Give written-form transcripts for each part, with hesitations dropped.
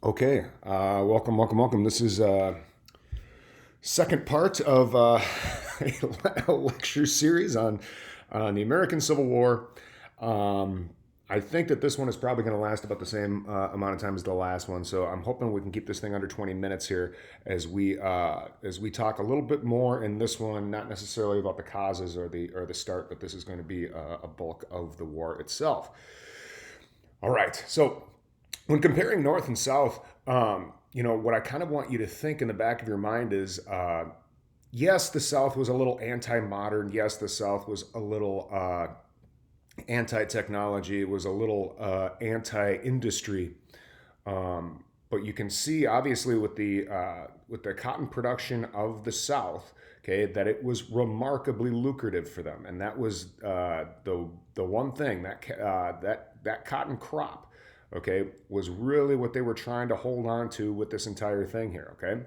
Okay, welcome. This is second part of a lecture series on the American Civil War. Um, I think that this one is probably going to last about the same amount of time as the last one, so I'm hoping we can keep this thing under 20 minutes here as we talk a little bit more in this one, not necessarily about the causes or the start, but this is going to be a bulk of the war itself. All right, so when comparing North and South, what I kind of want you to think in the back of your mind is, yes, the South was a little anti-modern. Yes, the South was a little anti-technology. It was a little anti-industry. But you can see, obviously, with the cotton production of the South, okay, that it was remarkably lucrative for them, and that was the one thing that cotton crop, okay, was really what they were trying to hold on to with this entire thing here, okay.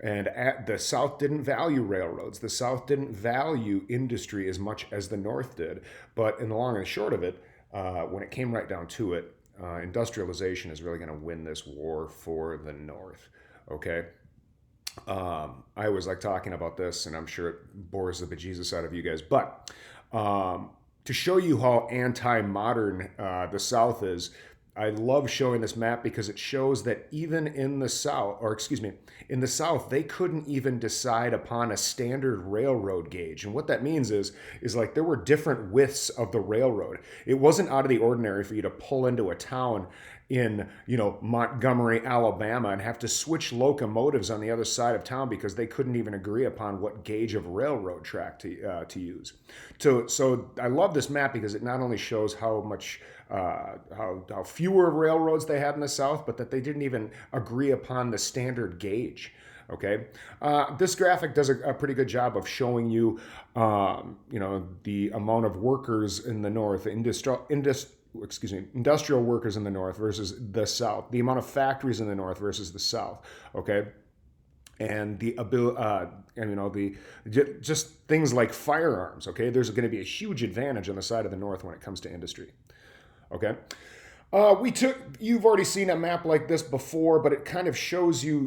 And the South didn't value railroads. The South didn't value industry as much as the North did. But in the long and short of it, when it came right down to it, industrialization is really going to win this war for the North. Okay. I always like talking about this, and I'm sure it bores the bejesus out of you guys. But to show you how anti-modern the South is, I love showing this map because it shows that even in the South, or excuse me, in the South, they couldn't even decide upon a standard railroad gauge. And what that means is like there were different widths of the railroad. It wasn't out of the ordinary for you to pull into a town in, Montgomery, Alabama, and have to switch locomotives on the other side of town because they couldn't even agree upon what gauge of railroad track to use. So I love this map because it not only shows how much how fewer railroads they had in the South, but that they didn't even agree upon the standard gauge. Okay, this graphic does a pretty good job of showing you, the amount of workers in the North, industrial workers in the North versus the South, the amount of factories in the North versus the South. Okay, and the ability, just things like firearms. Okay, there's going to be a huge advantage on the side of the North when it comes to industry. Okay. You've already seen a map like this before, but it kind of shows you,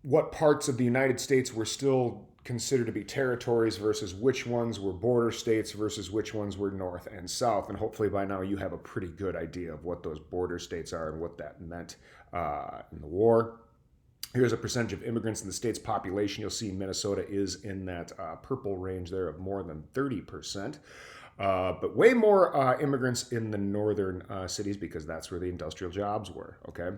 what parts of the United States were still considered to be territories versus which ones were border states versus which ones were North and South. And hopefully by now you have a pretty good idea of what those border states are and what that meant in the war. Here's a percentage of immigrants in the state's population. You'll see Minnesota is in that purple range there of more than 30%. But way more immigrants in the northern cities because that's where the industrial jobs were, okay?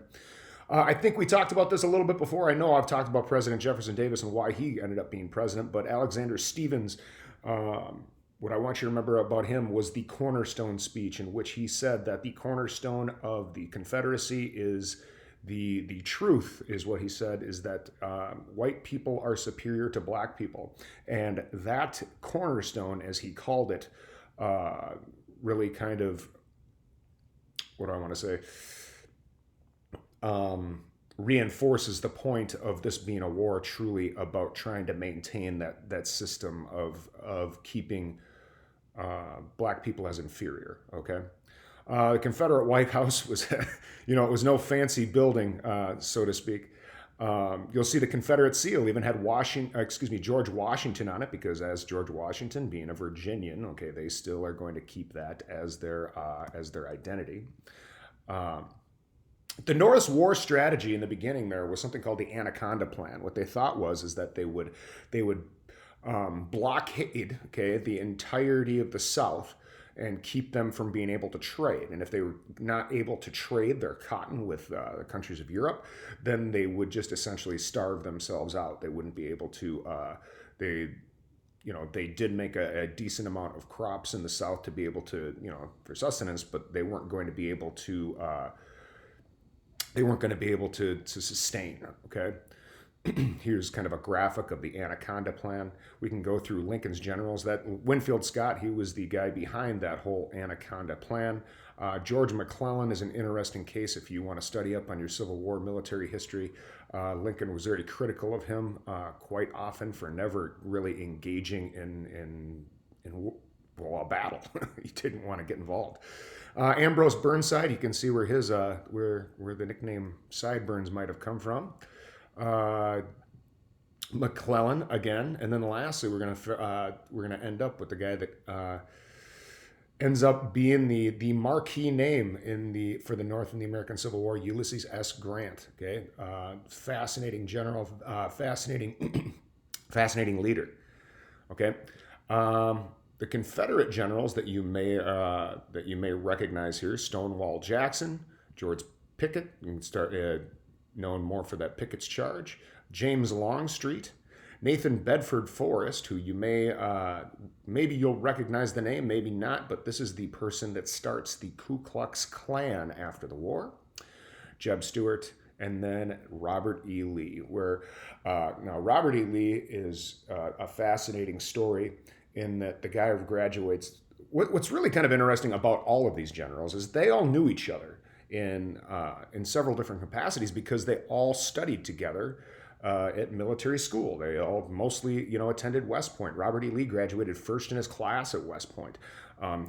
I think we talked about this a little bit before. I know I've talked about President Jefferson Davis and why he ended up being president, but Alexander Stephens, what I want you to remember about him was the Cornerstone speech, in which he said that the cornerstone of the Confederacy is the truth, is what he said, is that white people are superior to black people. And that cornerstone, as he called it, really kind of, what do I want to say, reinforces the point of this being a war truly about trying to maintain that system of keeping black people as inferior. Okay. The Confederate White House was, it was no fancy building, so to speak. You'll see the Confederate seal even had George Washington on it, because as George Washington being a Virginian, okay, they still are going to keep that as their identity. The Norris war strategy in the beginning there was something called the Anaconda Plan. What they thought is that they would blockade, okay, the entirety of the South and keep them from being able to trade. And if they were not able to trade their cotton with the countries of Europe, then they would just essentially starve themselves out. They wouldn't be able to. They did make a decent amount of crops in the South to be able to, for sustenance, but they weren't going to be able to. They weren't going to be able to sustain. Okay. Here's kind of a graphic of the Anaconda Plan. We can go through Lincoln's generals. That Winfield Scott, he was the guy behind that whole Anaconda Plan. George McClellan is an interesting case if you want to study up on your Civil War military history. Lincoln was very critical of him quite often for never really engaging in a battle. He didn't want to get involved. Ambrose Burnside, you can see where his where the nickname Sideburns might have come from. Uh, McClellan again, and then lastly, we're gonna end up with the guy that ends up being the marquee name in the for the North in the American Civil War, Ulysses S. Grant. Okay, fascinating general, fascinating, fascinating leader. Okay, the Confederate generals that you may recognize here: Stonewall Jackson, George Pickett. You can start known more for that Pickett's Charge. James Longstreet, Nathan Bedford Forrest, who you may maybe you'll recognize the name, maybe not, but this is the person that starts the Ku Klux Klan after the war. Jeb Stuart, and then Robert E. Lee. Where now Robert E. Lee is a fascinating story in that the guy who graduates. What's really kind of interesting about all of these generals is they all knew each other in several different capacities because they all studied together at military school. They all mostly, attended West Point. Robert E. Lee graduated first in his class at West Point.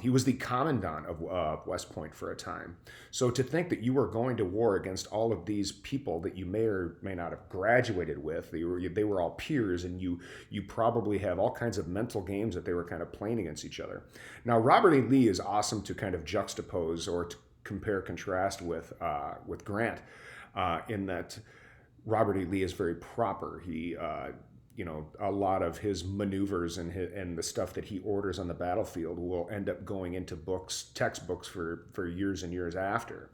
He was the commandant of West Point for a time. So to think that you were going to war against all of these people that you may or may not have graduated with, they were all peers, and you probably have all kinds of mental games that they were kind of playing against each other. Now, Robert E. Lee is awesome to kind of juxtapose or to compare contrast with Grant in that Robert E. Lee is very proper. He a lot of his maneuvers and the stuff that he orders on the battlefield will end up going into textbooks for years and years after.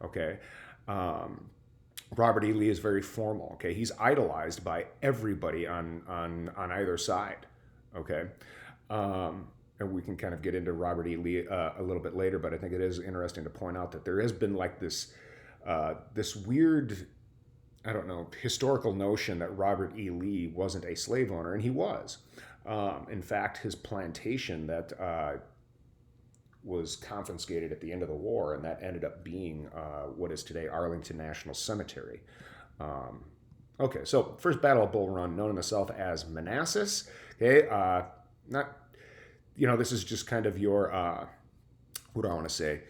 Okay. Robert E. Lee is very formal. Okay. He's idolized by everybody on either side. Okay. And we can kind of get into Robert E. Lee a little bit later, but I think it is interesting to point out that there has been like this weird, I don't know, historical notion that Robert E. Lee wasn't a slave owner, and he was. In fact, his plantation that was confiscated at the end of the war, and that ended up being what is today Arlington National Cemetery. Okay, so first Battle of Bull Run, known in the South as Manassas. Okay, this is just kind of your, what do I want to say?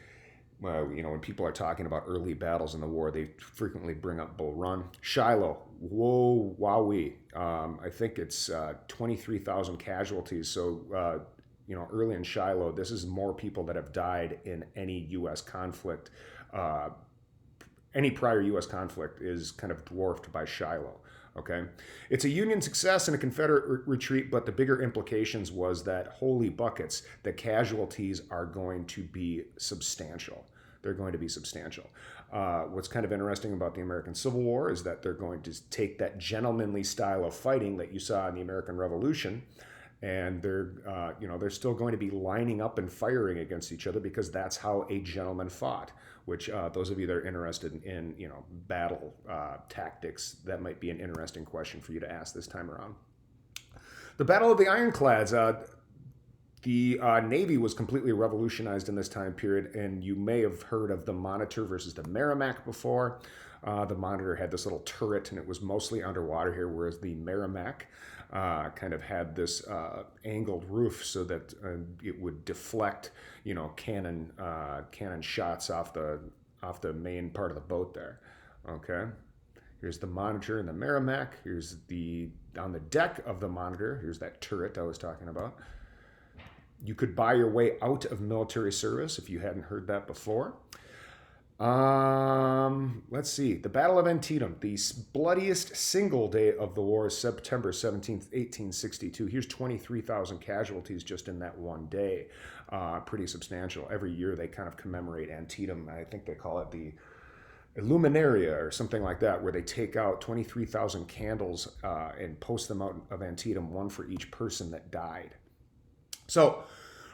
When people are talking about early battles in the war, they frequently bring up Bull Run. Shiloh, whoa, wowee. I think it's 23,000 casualties. So, early in Shiloh, this is more people that have died in any U.S. conflict. Any prior U.S. conflict is kind of dwarfed by Shiloh. Okay, it's a Union success and a Confederate retreat, but the bigger implications was that holy buckets, the casualties are going to be substantial. They're going to be substantial. What's kind of interesting about the American Civil War is that they're going to take that gentlemanly style of fighting that you saw in the American Revolution, and they're still going to be lining up and firing against each other because that's how a gentleman fought. Which those of you that are interested in battle tactics, that might be an interesting question for you to ask this time around. The Battle of the Ironclads. The Navy was completely revolutionized in this time period, and you may have heard of the Monitor versus the Merrimack before. The Monitor had this little turret, and it was mostly underwater here, whereas the Merrimack kind of had this angled roof so that it would deflect, cannon shots off the main part of the boat there. Okay, here's the Monitor and the Merrimack. Here's on the deck of the Monitor. Here's that turret I was talking about. You could buy your way out of military service if you hadn't heard that before. Let's see. The Battle of Antietam, the bloodiest single day of the war, is September 17th, 1862. Here's 23,000 casualties just in that one day. Pretty substantial. Every year they kind of commemorate Antietam. I think they call it the Illuminaria or something like that, where they take out 23,000 candles and post them out of Antietam, one for each person that died. So,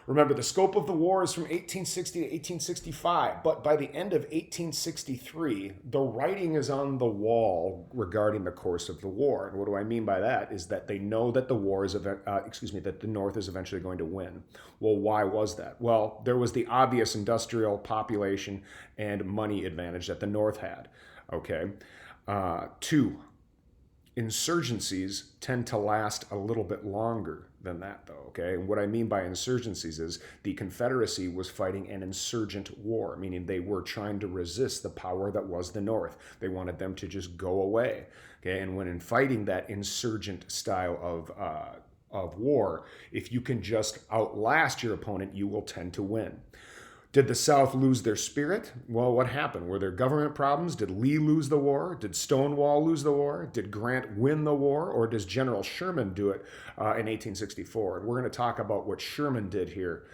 remember, the scope of the war is from 1860 to 1865, but by the end of 1863, the writing is on the wall regarding the course of the war. And what do I mean by that? Is that they know that the North is eventually going to win. Well, why was that? Well, there was the obvious industrial population and money advantage that the North had. Okay. 2, insurgencies tend to last a little bit longer than that, though, okay? And what I mean by insurgencies is the Confederacy was fighting an insurgent war, meaning they were trying to resist the power that was the North. They wanted them to just go away, okay? And when in fighting that insurgent style of war, if you can just outlast your opponent, you will tend to win. Did the South lose their spirit? Well, what happened? Were there government problems? Did Lee lose the war? Did Stonewall lose the war? Did Grant win the war? Or does General Sherman do it in 1864? And we're going to talk about what Sherman did here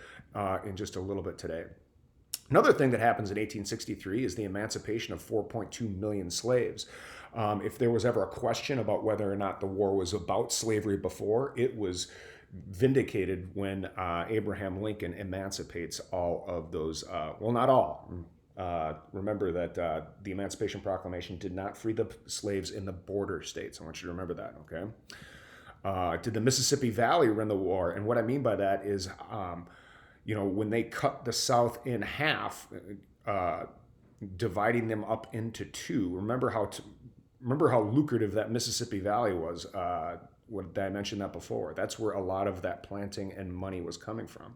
in just a little bit today. Another thing that happens in 1863 is the emancipation of 4.2 million slaves. If there was ever a question about whether or not the war was about slavery before, it was vindicated when Abraham Lincoln emancipates all of those, well, not all. Remember that the Emancipation Proclamation did not free the slaves in the border states. I want you to remember that, okay? Did the Mississippi Valley win the war? And what I mean by that is, when they cut the South in half, dividing them up into two. Remember how lucrative that Mississippi Valley was. What I mentioned that before. That's where a lot of that planting and money was coming from.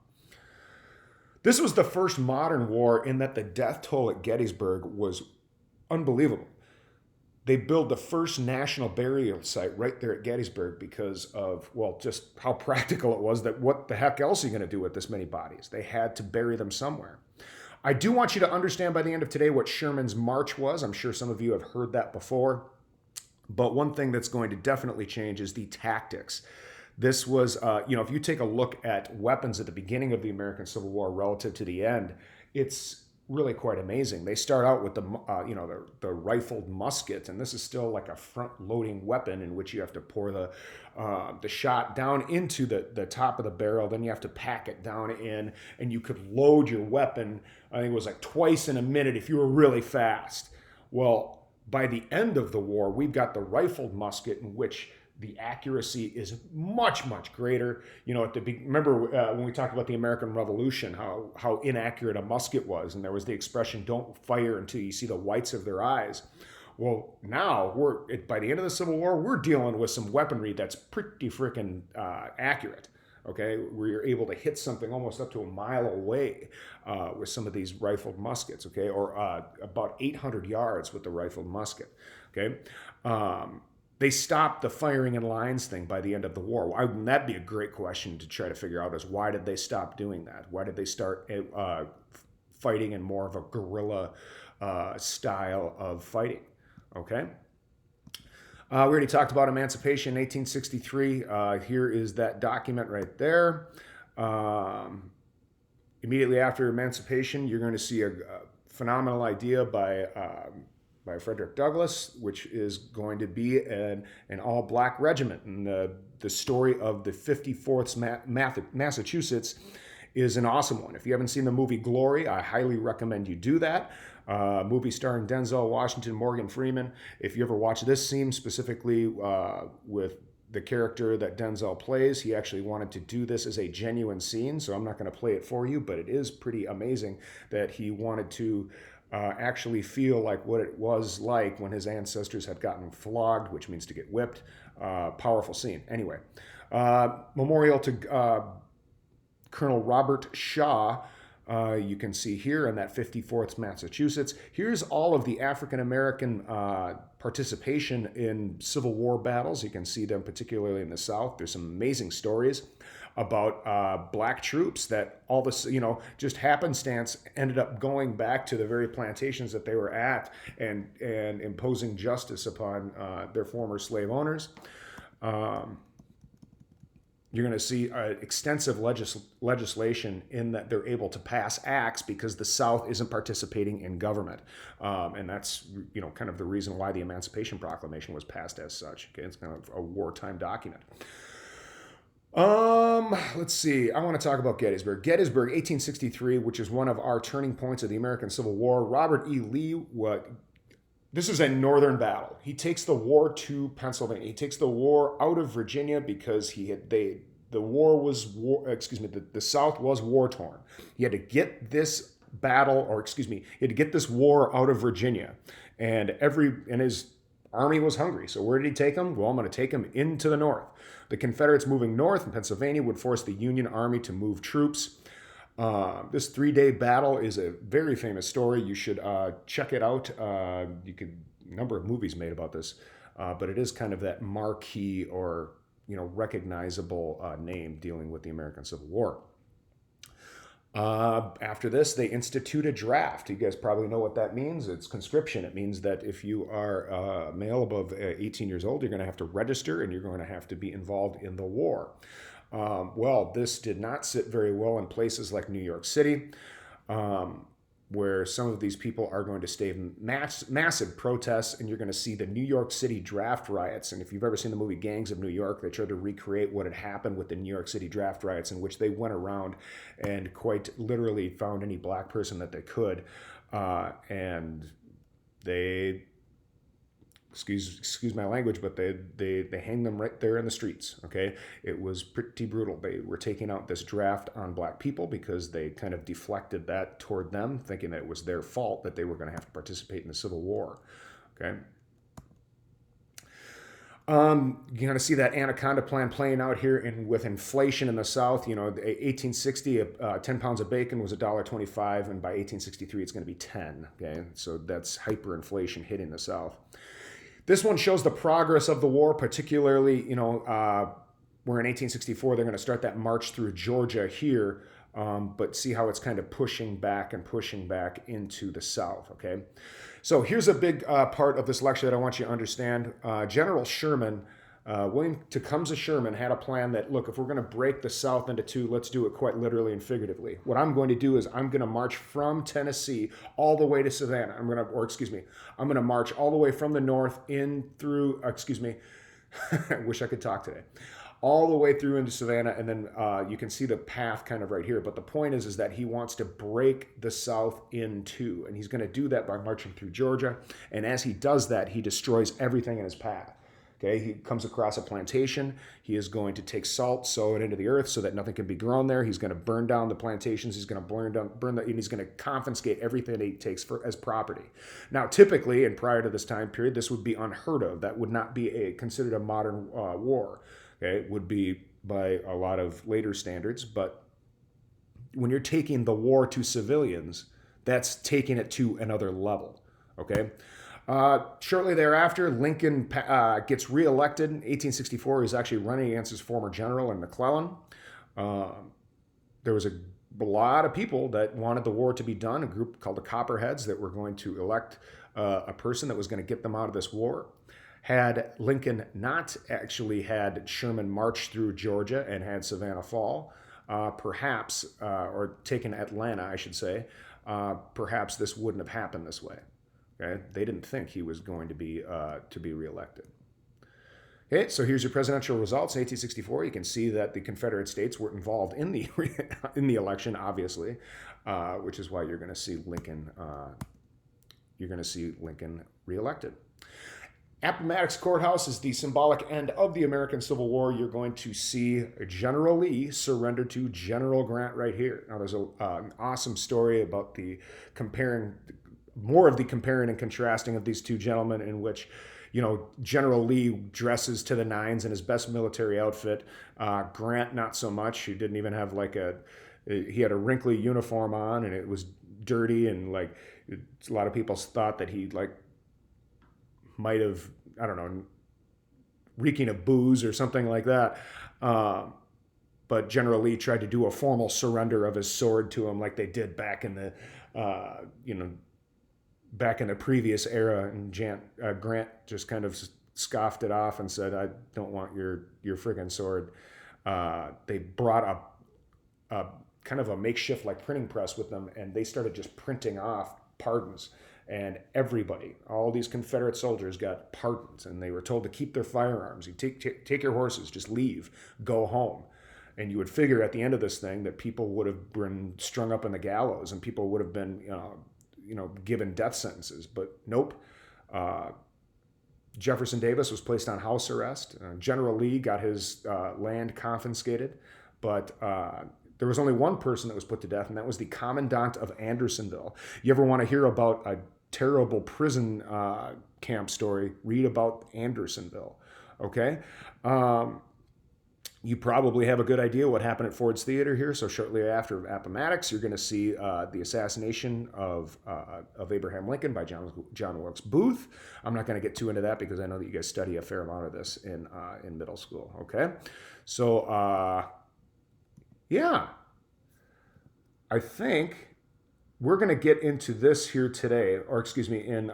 This was the first modern war in that the death toll at Gettysburg was unbelievable. They built the first national burial site right there at Gettysburg because of, well, just how practical it was that what the heck else are you going to do with this many bodies? They had to bury them somewhere. I do want you to understand by the end of today what Sherman's march was. I'm sure some of you have heard that before. But one thing that's going to definitely change is the tactics. This was, if you take a look at weapons at the beginning of the American Civil War relative to the end, it's really quite amazing. They start out with the rifled musket, and this is still like a front-loading weapon in which you have to pour the shot down into the top of the barrel. Then you have to pack it down in, and you could load your weapon. I think it was like twice in a minute if you were really fast. Well, by the end of the war, we've got the rifled musket in which the accuracy is much, much greater. Remember when we talked about the American Revolution, how inaccurate a musket was, and there was the expression, don't fire until you see the whites of their eyes. Well, now, by the end of the Civil War, we're dealing with some weaponry that's pretty freaking accurate. Okay, where you're able to hit something almost up to a mile away with some of these rifled muskets, okay, or about 800 yards with the rifled musket, okay. They stopped the firing in lines thing by the end of the war. That'd be a great question to try to figure out is why did they stop doing that? Why did they start fighting in more of a guerrilla style of fighting, okay? We already talked about emancipation in 1863. Here is that document right there. Immediately after emancipation, you're going to see a phenomenal idea by Frederick Douglass, which is going to be an all-black regiment. And the story of the 54th Massachusetts is an awesome one. If you haven't seen the movie Glory, I highly recommend you do that. Movie starring Denzel Washington, Morgan Freeman. If you ever watch this scene specifically with the character that Denzel plays, he actually wanted to do this as a genuine scene, so I'm not going to play it for you, but it is pretty amazing that he wanted to actually feel like what it was like when his ancestors had gotten flogged, which means to get whipped. Powerful scene. Anyway, memorial to Colonel Robert Shaw. You can see here in that 54th Massachusetts. Here's all of the African-American participation in Civil War battles. You can see them particularly in the South. There's some amazing stories about black troops that all this, just happenstance ended up going back to the very plantations that they were at and imposing justice upon their former slave owners. You're going to see extensive legislation in that they're able to pass acts because the South isn't participating in government. And that's, kind of the reason why the Emancipation Proclamation was passed as such. Okay, it's kind of a wartime document. Let's see. I want to talk about Gettysburg. Gettysburg, 1863, which is one of our turning points of the American Civil War. Robert E. Lee, this is a northern battle. He takes the war to Pennsylvania. He takes the war out of Virginia because the South was war torn. He had to get this battle, he had to get this war out of Virginia. And his army was hungry. So where did he take them? Well, I'm going to take them into the north. The Confederates moving north in Pennsylvania would force the Union Army to move troops. This 3-day battle is a very famous story. You should check it out. You could a number of movies made about this, but it is kind of that marquee or recognizable name dealing with the American Civil War. After this, they institute a draft. You guys probably know what that means. It's conscription. It means that if you are a male above 18 years old, you're going to have to register and you're going to have to be involved in the war. Well, this did not sit very well in places like New York City, where some of these people are going to stage massive protests, and you're going to see the New York City draft riots. And if you've ever seen the movie Gangs of New York, they tried to recreate what had happened with the New York City draft riots, in which they went around and quite literally found any black person that they could, and they excuse my language, but they hang them right there in the streets. Okay, it was pretty brutal. They were taking out this draft on black people because they kind of deflected that toward them, thinking that it was their fault that they were going to have to participate in the Civil War. Okay. You're going to see that Anaconda Plan playing out here with inflation in the South. 1860, 10 pounds of bacon was $1.25, and by 1863, it's going to be 10. Okay, so that's hyperinflation hitting the South. This one shows the progress of the war, particularly, where in 1864 they're going to start that march through Georgia here, but see how it's kind of pushing back into the South, okay? So here's a big part of this lecture that I want you to understand. General Sherman, William Tecumseh Sherman, had a plan that, look, if we're going to break the South into two, let's do it quite literally and figuratively. What I'm going to do is I'm going to march from Tennessee all the way to Savannah. I'm going to march all the way from the north in through, I wish I could talk today. All the way through into Savannah, and then you can see the path kind of right here. But the point is that he wants to break the South in two, and he's going to do that by marching through Georgia. And as he does that, he destroys everything in his path. Okay, he comes across a plantation. He is going to take salt, sow it into the earth so that nothing can be grown there. He's going to burn down the plantations. He's going to and he's going to confiscate everything that he takes as property. Now, typically, and prior to this time period, this would be unheard of. That would not be considered a modern war. Okay, it would be by a lot of later standards, but when you're taking the war to civilians, that's taking it to another level. Okay. Shortly thereafter, Lincoln gets reelected. In 1864, he's actually running against his former general in McClellan. There was a lot of people that wanted the war to be done, a group called the Copperheads that were going to elect a person that was going to get them out of this war. Had Lincoln not actually had Sherman march through Georgia and had Savannah fall, or taken Atlanta, I should say, perhaps this wouldn't have happened this way. Okay? They didn't think he was going to be reelected. Okay, so here's your presidential results. In 1864, you can see that the Confederate States were involved in the election, obviously, which is why you're going to see Lincoln. Reelected. Appomattox Courthouse is the symbolic end of the American Civil War. You're going to see General Lee surrender to General Grant right here. Now, there's an awesome story about comparing and contrasting of these two gentlemen, in which, General Lee dresses to the nines in his best military outfit. Grant, not so much. He didn't even have he had a wrinkly uniform on, and it was dirty, and a lot of people thought that he might have, I don't know, reeking of booze or something like that. But General Lee tried to do a formal surrender of his sword to him, like they did back in the, back in the previous era. And Grant just kind of scoffed it off and said, "I don't want your friggin' sword." They brought a kind of a makeshift printing press with them, and they started just printing off pardons. And everybody, all these Confederate soldiers got pardons, and they were told to keep their firearms. You take your horses, just leave, go home. And you would figure at the end of this thing that people would have been strung up in the gallows, and people would have been, given death sentences. But nope. Jefferson Davis was placed on house arrest. General Lee got his land confiscated, but there was only one person that was put to death, and that was the Commandant of Andersonville. You ever want to hear about terrible prison camp story, read about Andersonville. Okay. You probably have a good idea what happened at Ford's Theater here. So shortly after Appomattox, you're going to see the assassination of Abraham Lincoln by John Wilkes Booth. I'm not going to get too into that because I know that you guys study a fair amount of this in middle school. Okay, so yeah, I think we're going to get into this here today, or excuse me, in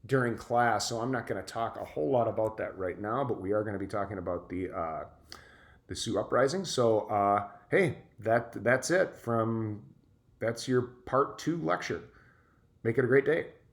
during class. So I'm not going to talk a whole lot about that right now, but we are going to be talking about the Sioux Uprising. So hey, that's it from that's your part 2 lecture. Make it a great day.